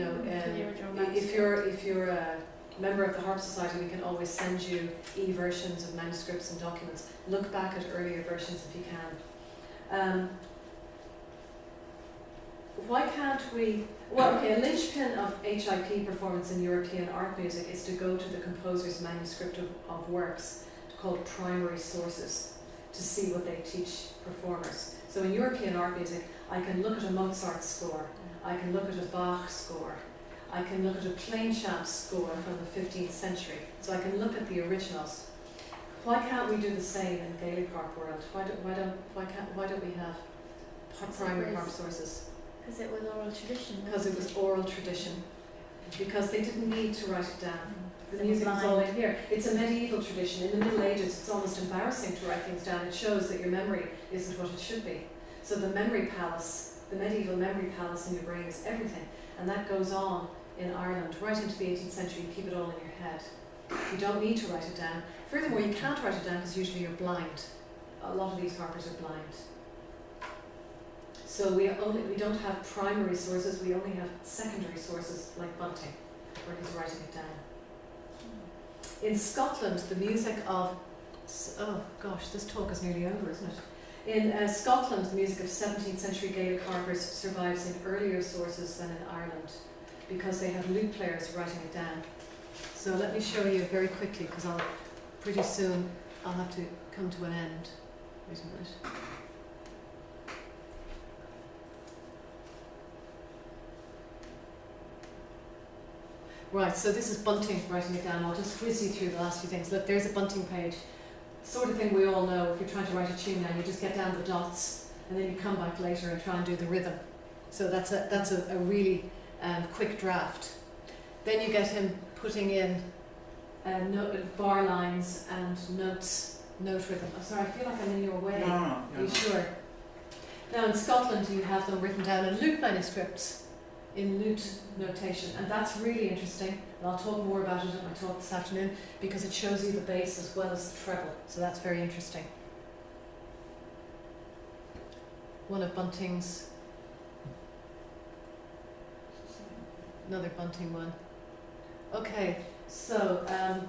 you're a member of the Harp Society, we can always send you e-versions of manuscripts and documents. Look back at earlier versions if you can. Why can't we... Well, okay, a linchpin of HIP performance in European art music is to go to the composer's manuscript of works, called primary sources, to see what they teach performers. So in European art music, I can look at a Mozart score, I can look at a Bach score, I can look at a plain chant score from the 15th century. So I can look at the originals. Why can't we do the same in Gaelic harp world? Why don't we have primary harp sources? Because it was oral tradition. Because it was oral tradition. Because they didn't need to write it down. The music was blind. all in here. It's a medieval tradition. In the Middle Ages, it's almost embarrassing to write things down. It shows that your memory isn't what it should be. So the memory palace, the medieval memory palace in your brain is everything. And that goes on in Ireland right into the 18th century. You keep it all in your head. You don't need to write it down. Furthermore, you can't write it down because usually you're blind. A lot of these harpers are blind. So we don't have primary sources, we only have secondary sources like Bunting, where he's writing it down. In Scotland, the music of, oh gosh, this talk is nearly over, isn't it? In Scotland, the music of 17th century Gaelic harpers survives in earlier sources than in Ireland, because they have lute players writing it down. So let me show you very quickly, because pretty soon I'll have to come to an end. Wait a minute. Right, so this is Bunting writing it down. I'll just whiz you through the last few things. Look, there's a Bunting page. Sort of thing we all know. If you're trying to write a tune down, you just get down the dots and then you come back later and try and do the rhythm. So that's a really quick draft. Then you get him putting in bar lines and note rhythm. I'm sorry, I feel like I'm in your way. Are you sure? Now in Scotland you have them written down in lute manuscripts, in lute notation, and that's really interesting. And I'll talk more about it in my talk this afternoon because it shows you the bass as well as the treble. So that's very interesting. One of Bunting's, another Bunting one. Okay, so I'll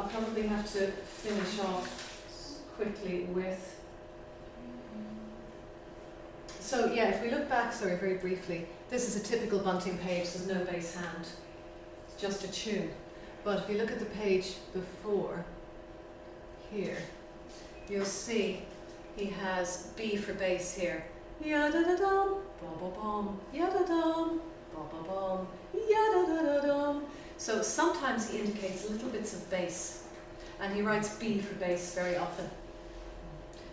probably have to finish off quickly with, so yeah, if we look back, sorry, very briefly, this is a typical Bunting page, there's no bass hand, it's just a tune. But if you look at the page before, here, you'll see he has B for bass here. Ya-da-da-dum, ba-ba-bum, ya-da-dum, ba-ba-bum, ya-da-da-da-dum. So sometimes he indicates little bits of bass, and he writes B for bass very often.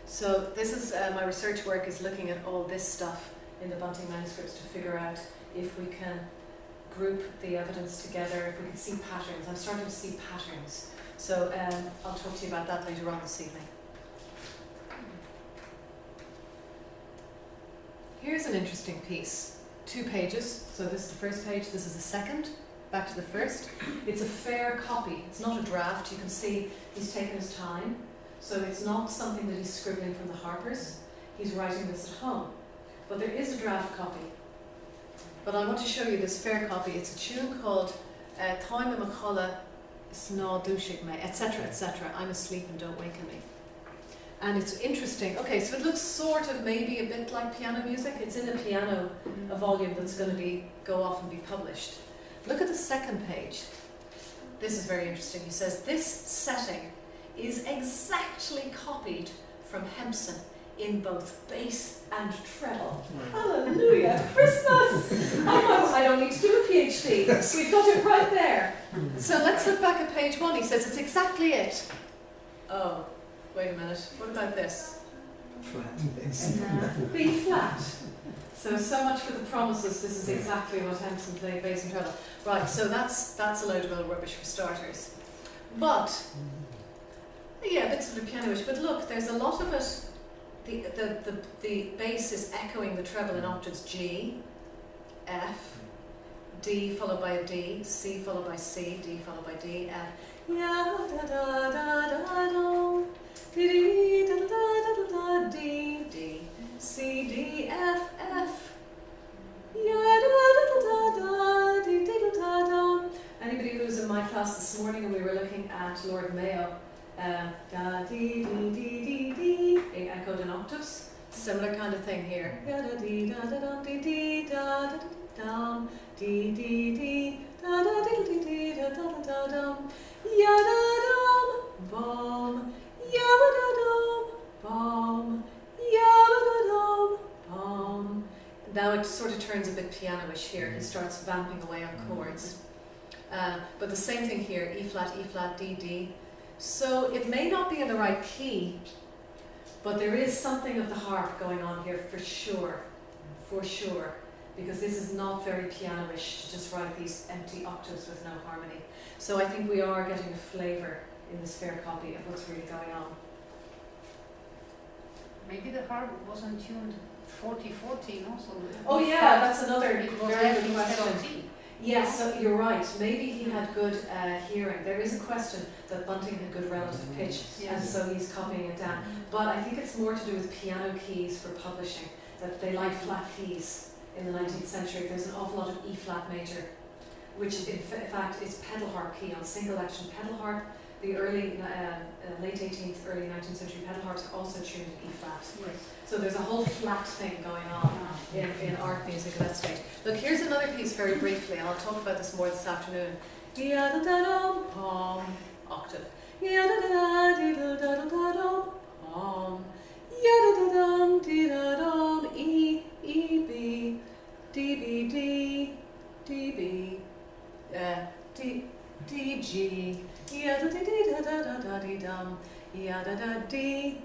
So this is my research work is looking at all this stuff in the Bunting manuscripts to figure out if we can group the evidence together, if we can see patterns. I'm starting to see patterns. So I'll talk to you about that later on this evening. Here's an interesting piece. 2 pages. So this is the first page, this is the second. Back to the first. It's a fair copy. It's not a draft. You can see he's taken his time. So it's not something that he's scribbling from the harpers. He's writing this at home. But there is a draft copy. But I want to show you this fair copy. It's a tune called Táime McCullough Sná Dúshig Me, etc., etc. I'm asleep and don't waken me. And it's interesting. Okay, so it looks sort of maybe a bit like piano music. It's in a piano, a volume that's going to go off and be published. Look at the second page. This is very interesting. He says, this setting is exactly copied from Hempson in both bass and treble. Hallelujah! Christmas! I don't need to do a PhD. We've got it right there. So let's look back at page 1. He says it's exactly it. Oh, wait a minute. What about this? Flat. B flat. So much for the promises. This is exactly what Hempson played, bass and treble. Right, so that's a load of old rubbish for starters. But, yeah, bits of the piano-ish, but look, there's a lot of it. The bass is echoing the treble in octaves G, F, D followed by a D, C followed by C, D followed by D, F. Ya da da da da do, D da da da da D, D, C, D, F, F. Ya da da da da, D da da da. Anybody who was in my class this morning and we were looking at Lord Mayo, da dee dee dee dee dee, being echoed in octaves. Similar kind of thing here. Ya da dee da da da dee dee da da da dum, dee dee dee da da dee dee dee da da da dum, ya da dum bum, Now it sort of turns a bit piano-ish here. He starts vamping away on chords. But the same thing here, E flat, D, D. So it may not be in the right key, but there is something of the harp going on here for sure, because this is not very piano-ish to just write these empty octaves with no harmony. So I think we are getting a flavour in this fair copy of what's really going on. Maybe the harp wasn't tuned 40-40 also. Oh yeah, that's another It was very F good instead question. of T. Yes, so you're right. Maybe he had good hearing. There is a question that Bunting had good relative pitch, and Yes. so he's copying it down. But I think it's more to do with piano keys for publishing, that they like flat keys in the 19th century. There's an awful lot of E flat major, which in fact is pedal harp key on single action pedal harp. The early, late 18th, early 19th century pedal harps are also tuned in E flat. Yes. So there's a whole flat thing going on in art music at that stage. Look, here's another piece very briefly, and I'll talk about this more this afternoon. Pom, octave. Pom. E, E, B, D, B, D, D, B, D, D, G, dum, D,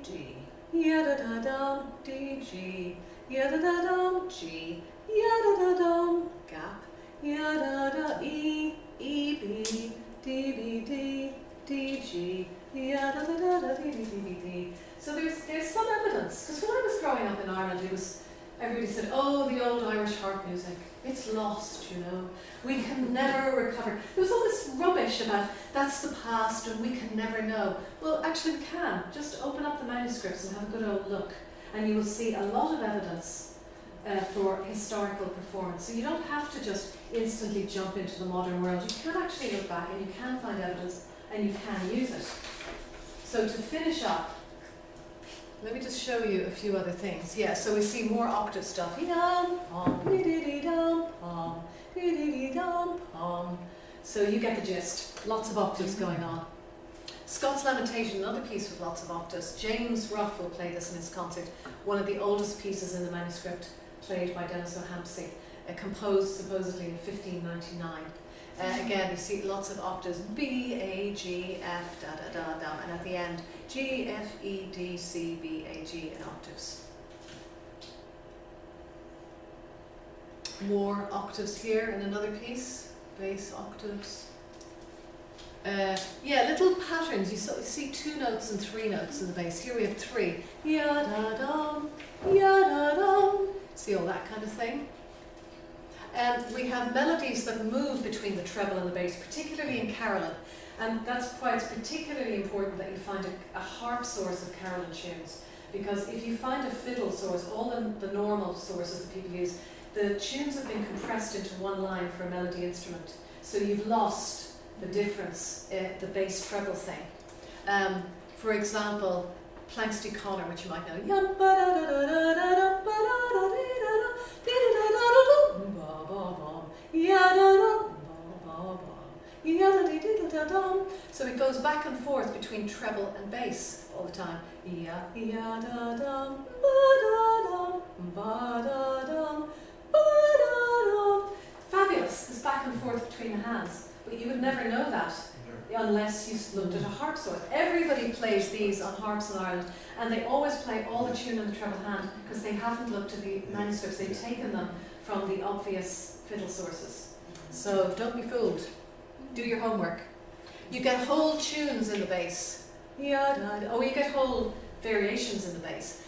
G. Yada-da-dum, D, G, yada-da-dum, G, yada-da-dum, gap, yada-da, E, E, B, D, B, D, D, G, yada-da-da-da, D, D, D, D, D. So there's some evidence, because when I was growing up in Ireland, everybody said, oh, the old Irish harp music, it's lost, you know. We can never recover. There was all this rubbish about that's the past and we can never know. Well, actually we can. Just open up the manuscripts and have a good old look. And you will see a lot of evidence for historical performance. So you don't have to just instantly jump into the modern world. You can actually look back and you can find evidence and you can use it. So to finish up, let me just show you a few other things. Yeah, so we see more octave stuff. So you get the gist. Lots of octaves going on. Scott's Lamentation, another piece with lots of octaves. James Ruff will play this in his concert. One of the oldest pieces in the manuscript, played by Denis O'Hampsey, composed supposedly in 1599. Again, you see lots of octaves, B, A, G, F, da, da, da, da, and at the end, G, F, E, D, C, B, A, G in octaves. More octaves here in another piece, bass octaves. Yeah, little patterns. You see 2 notes and 3 notes in the bass. Here we have 3. Ya-da-dum, ya-da-dum. See all that kind of thing? And we have melodies that move between the treble and the bass, particularly in Carolyn. And that's why it's particularly important that you find a harp source of Carolyn tunes. Because if you find a fiddle source, all the normal sources that people use, the tunes have been compressed into one line for a melody instrument. So you've lost the difference, the bass treble thing. For example, Planxty Connor, which you might know. So it goes back and forth between treble and bass all the time. Fabulous, this back and forth between the hands. But you would never know that unless you looked at a harp source. Everybody plays these on harps in Ireland, and they always play all the tune in the treble hand because they haven't looked at the manuscripts. They've taken them from the obvious fiddle sources. So don't be fooled. Do your homework. You get whole tunes in the bass. Oh, you get whole variations in the bass.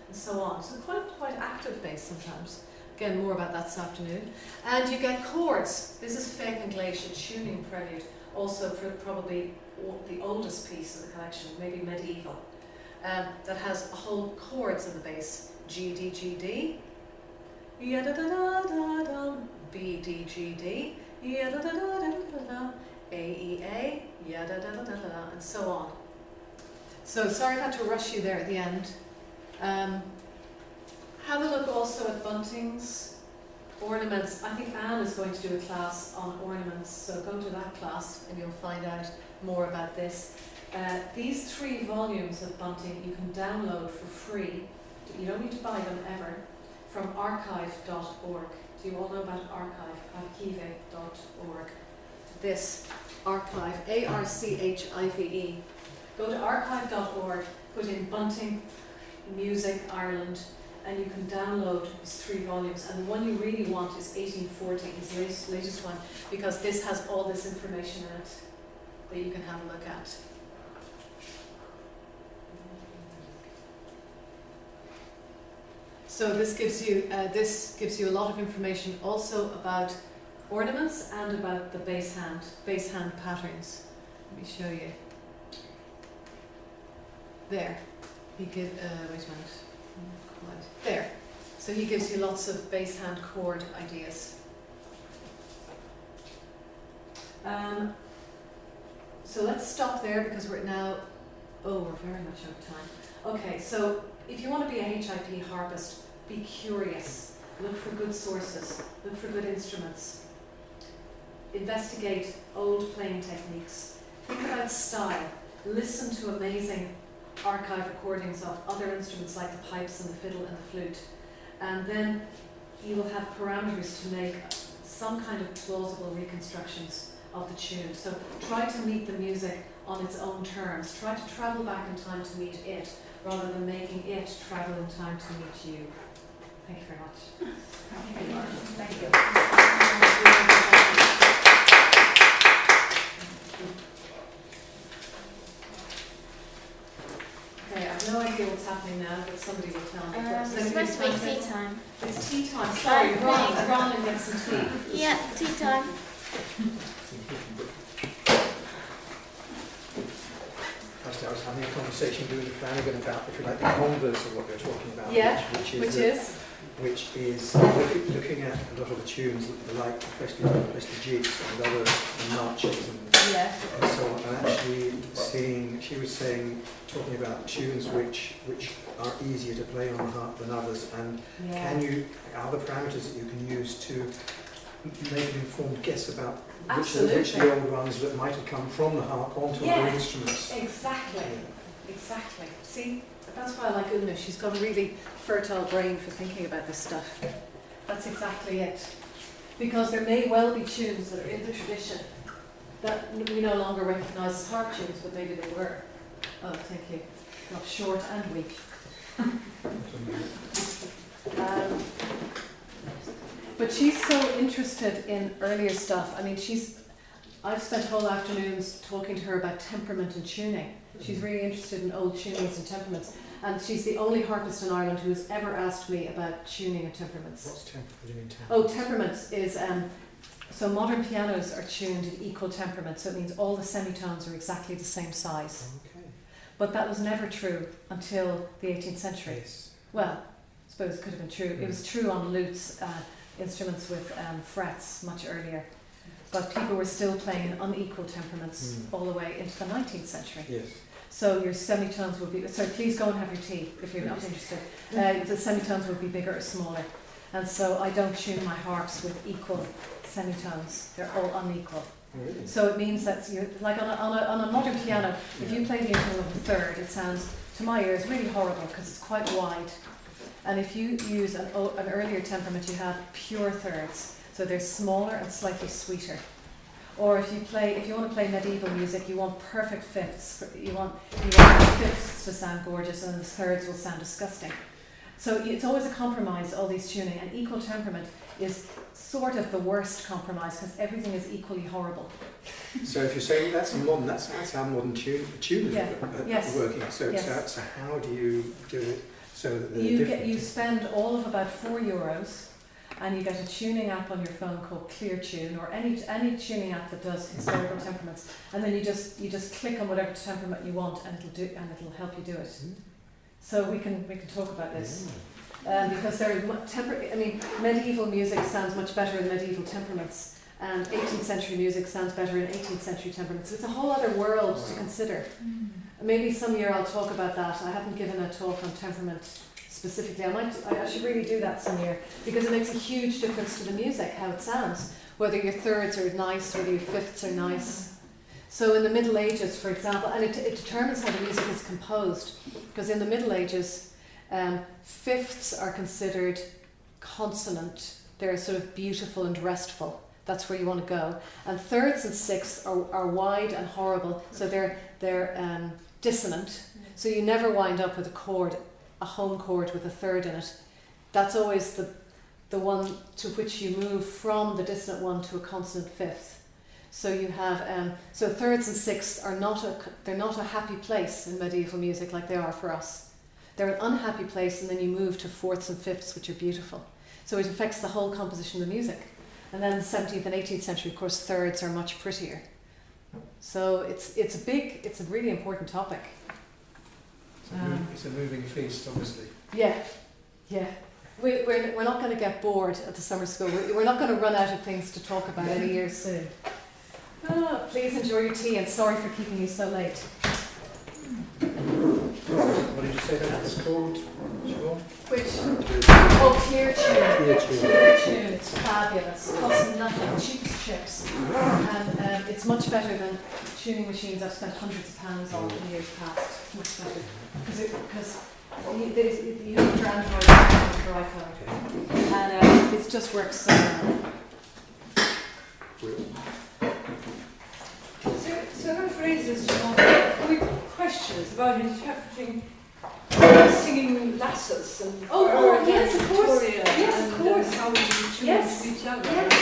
And so on. So quite active bass sometimes. Again, more about that this afternoon. And you get chords. This is Fake and Glacier tuning prelude. Also probably the oldest piece in the collection, maybe medieval. That has whole chords in the bass. G, D, G, D. Ya-da-da-da-da-dum. B, D, G, D. Ya-da-da-da-da-da-da. A, E, A. Ya-da-da-da-da-da. And so on. So sorry if I had to rush you there at the end. Have a look also at Bunting's ornaments. I think Anne is going to do a class on ornaments, so go to that class and you'll find out more about this. These 3 volumes of Bunting you can download for free. You don't need to buy them ever, from archive.org. Do you all know about archive.org? This archive, ARCHIVE. Go to archive.org, put in Bunting Music Ireland, and you can download these 3 volumes. And the one you really want is 1840, his latest one, because this has all this information in it that you can have a look at. So this gives you a lot of information also about ornaments and about the bass hand patterns. Let me show you. There, he wait a minute. There. So he gives you lots of bass hand chord ideas. So let's stop there because we're now, we're very much over time. Okay, so if you want to be a HIP harpist, be curious, look for good sources, look for good instruments, investigate old playing techniques, think about style, listen to amazing archive recordings of other instruments like the pipes and the fiddle and the flute, and then you will have parameters to make some kind of plausible reconstructions of the tune. So try to meet the music on its own terms. Try to travel back in time to meet it, rather than making it travel in time to meet you. Thank you very much. Thank you. Thank you. Okay, I have no idea what's happening now, but somebody will tell me. It's supposed to be tea time. It's tea time. Sorry, Ron, get some tea. Yeah, tea time. Actually, I was having a conversation with Flanagan about, if you like, the converse of what you're talking about. Yeah, which is looking at a lot of the tunes, like especially jigs and other marches and so on, and actually seeing, she was talking about tunes which are easier to play on the harp than others, and are there parameters that you can use to make an informed guess about which are the old ones that might have come from the harp onto other instruments? Exactly. See, that's why I like Una. She's got a really fertile brain for thinking about this stuff. That's exactly it. Because there may well be tunes that are in the tradition that we no longer recognise as harp tunes, but maybe they were. Oh, thank you. Got short and weak. But she's so interested in earlier stuff. I mean, I've spent whole afternoons talking to her about temperament and tuning. She's really interested in old tunings and temperaments. And she's the only harpist in Ireland who has ever asked me about tuning and temperaments. What's temperament? What do you mean temperament? Oh, temperaments is, so modern pianos are tuned in equal temperament, so it means all the semitones are exactly the same size. Okay. But that was never true until the 18th century. Yes. Well, I suppose it could have been true. It was true on lutes, instruments with frets much earlier. But people were still playing in unequal temperaments all the way into the 19th century. Yes. So your semitones would be, sorry, please go and have your tea if you're not interested. The semitones would be bigger or smaller. And so I don't tune my harps with equal semitones. They're all unequal. Really? So it means that you're like on a modern piano, if you play the interval of a third, it sounds, to my ears, really horrible because it's quite wide. And if you use an earlier temperament, you have pure thirds. So they're smaller and slightly sweeter. Or if you want to play medieval music, you want perfect fifths. You want the fifths to sound gorgeous, and the thirds will sound disgusting. So it's always a compromise, all these tuning, and equal temperament is sort of the worst compromise because everything is equally horrible. So if you're saying that's how modern tuners are working. So how do you do it so that they're different? You spend all of about €4. And you get a tuning app on your phone called ClearTune, or any tuning app that does historical temperaments, and then you just click on whatever temperament you want, and it'll help you do it. So we can talk about this because medieval music sounds much better in medieval temperaments, and 18th century music sounds better in 18th century temperaments. So it's a whole other world to consider. Maybe some year I'll talk about that. I haven't given a talk on temperament specifically. I should really do that some year because it makes a huge difference to the music, how it sounds, whether your thirds are nice, whether your fifths are nice. So in the Middle Ages, for example, and it determines how the music is composed, because in the Middle Ages, fifths are considered consonant. They're sort of beautiful and restful. That's where you want to go. And thirds and sixths are wide and horrible, so they're dissonant. So you never wind up with a home chord with a third in it. That's always the one to which you move from the dissonant one to a consonant fifth. So you have so thirds and sixths are not a happy place in medieval music like they are for us. They're an unhappy place, and then you move to fourths and fifths, which are beautiful. So it affects the whole composition of the music. And then in the 17th and 18th century, of course, thirds are much prettier. So it's a really important topic. It's a moving feast, obviously. Yeah. We're not going to get bored at the summer school. We're not going to run out of things to talk about any year soon. Please enjoy your tea, and sorry for keeping you so late. What did you say that was called, Siobhan? Which? Oh, Clear Tune. Clear Tune. It's fabulous. It costs nothing. Cheap as chips. And it's much better than tuning machines I've spent hundreds of pounds on in years past. Much better. Because you have for Android and for iPhone. And it just works so well. So I've raised this with questions about interpreting singing lasses and yes, of course. Victoria Yes, of course. And how we choose Yes. each other. Yes.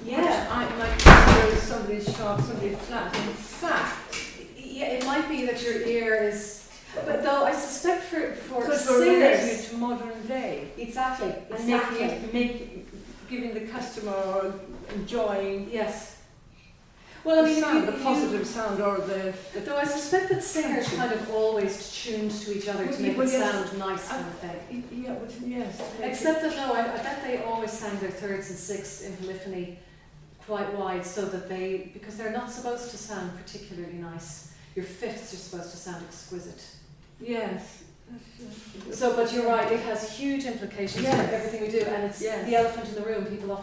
Yeah. I might consider somebody sharp, somebody flat. In fact, Yeah, it might be that your ear is, but though I suspect for because we're relating singers, it to modern day exactly, and giving the customer or enjoying yes. Well, I mean, the sound, if the you, positive sound or the though I suspect that singers kind of always tuned to each other to make it sound nice, kind of thing. Yeah, but yes. Except that no, I bet they always sang their thirds and sixths in polyphony quite wide, so that because they're not supposed to sound particularly nice. Your fifths are supposed to sound exquisite. Yes. So, but you're right, it has huge implications for everything we do, and it's the elephant in the room. People often